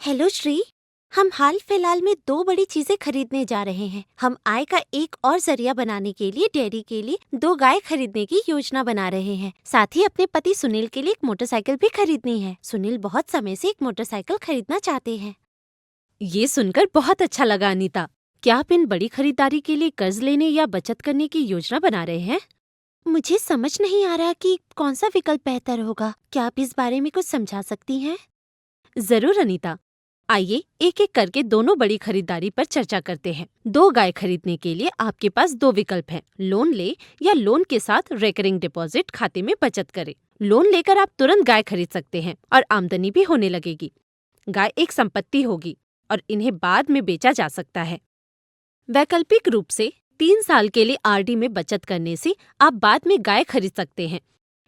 Hello Shri. हम हाल फिलहाल में दो बड़ी चीजें खरीदने जा रहे हैं। हम आय का एक और जरिया बनाने के लिए डेयरी के लिए दो गाय खरीदने की योजना बना रहे हैं। साथ ही अपने पति सुनील के लिए एक मोटरसाइकिल भी खरीदनी है। सुनील बहुत समय से एक मोटरसाइकिल खरीदना चाहते हैं। ये सुनकर बहुत अच्छा लगा अनीता। क्या आप इन बड़ी खरीदारी के लिए कर्ज लेने या बचत करने की योजना बना रहे हैं? मुझे समझ नहीं आ रहा कि कौन सा विकल्प बेहतर होगा। क्या आप इस बारे में कुछ समझा सकती हैं? जरूर अनीता। आइए एक एक करके दोनों बड़ी खरीदारी पर चर्चा करते हैं। दो गाय खरीदने के लिए आपके पास दो विकल्प हैं, लोन ले या लोन के साथ रेकरिंग डिपॉजिट खाते में बचत करें। लोन लेकर आप तुरंत गाय खरीद सकते हैं और आमदनी भी होने लगेगी। गाय एक संपत्ति होगी और इन्हें बाद में बेचा जा सकता है। वैकल्पिक रूप से 3 साल के लिए आरडी में बचत करने से आप बाद में गाय खरीद सकते हैं,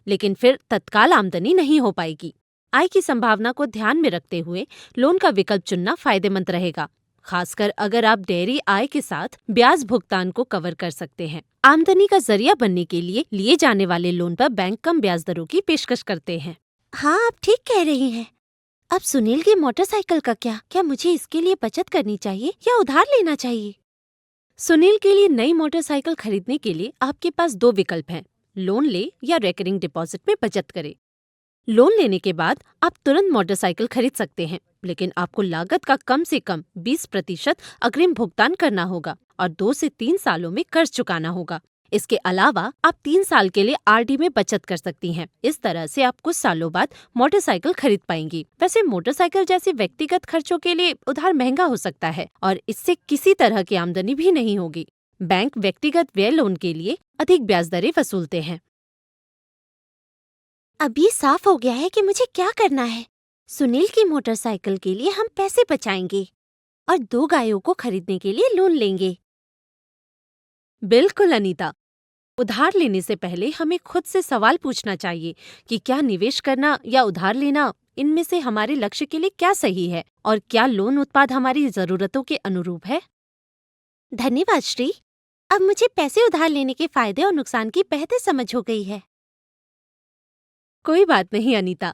लेकिन फिर तत्काल आमदनी नहीं हो पाएगी। आय की संभावना को ध्यान में रखते हुए लोन का विकल्प चुनना फायदेमंद रहेगा, खासकर अगर आप डेयरी आय के साथ ब्याज भुगतान को कवर कर सकते हैं। आमदनी का जरिया बनने के लिए जाने वाले लोन पर बैंक कम ब्याज दरों की पेशकश करते हैं। हाँ, आप ठीक कह रही हैं। अब सुनील की मोटरसाइकिल का क्या मुझे इसके लिए बचत करनी चाहिए या उधार लेना चाहिए? सुनील के लिए नई मोटरसाइकिल खरीदने के लिए आपके पास दो विकल्प हैं, लोन ले या रेकरिंग डिपॉजिट में बचत करें। लोन लेने के बाद आप तुरंत मोटरसाइकिल खरीद सकते हैं, लेकिन आपको लागत का कम से कम 20% अग्रिम भुगतान करना होगा और 2 से 3 सालों में कर्ज चुकाना होगा। इसके अलावा आप 3 साल के लिए आरडी में बचत कर सकती हैं। इस तरह से आप कुछ सालों बाद मोटरसाइकिल खरीद पाएंगी। वैसे मोटरसाइकिल जैसे व्यक्तिगत खर्चों के लिए उधार महंगा हो सकता है और इससे किसी तरह की आमदनी भी नहीं होगी। बैंक व्यक्तिगत व्यय लोन के लिए अधिक ब्याज दरें वसूलते हैं। अब ये साफ हो गया है कि मुझे क्या करना है। सुनील की मोटरसाइकिल के लिए हम पैसे बचाएंगे और दो गायों को खरीदने के लिए लोन लेंगे। बिल्कुल अनीता। उधार लेने से पहले हमें खुद से सवाल पूछना चाहिए कि क्या निवेश करना या उधार लेना, इनमें से हमारे लक्ष्य के लिए क्या सही है और क्या लोन उत्पाद हमारी जरूरतों के अनुरूप है। धन्यवाद श्री। अब मुझे पैसे उधार लेने के फायदे और नुकसान की बेहतर समझ हो गई है। कोई बात नहीं अनीता।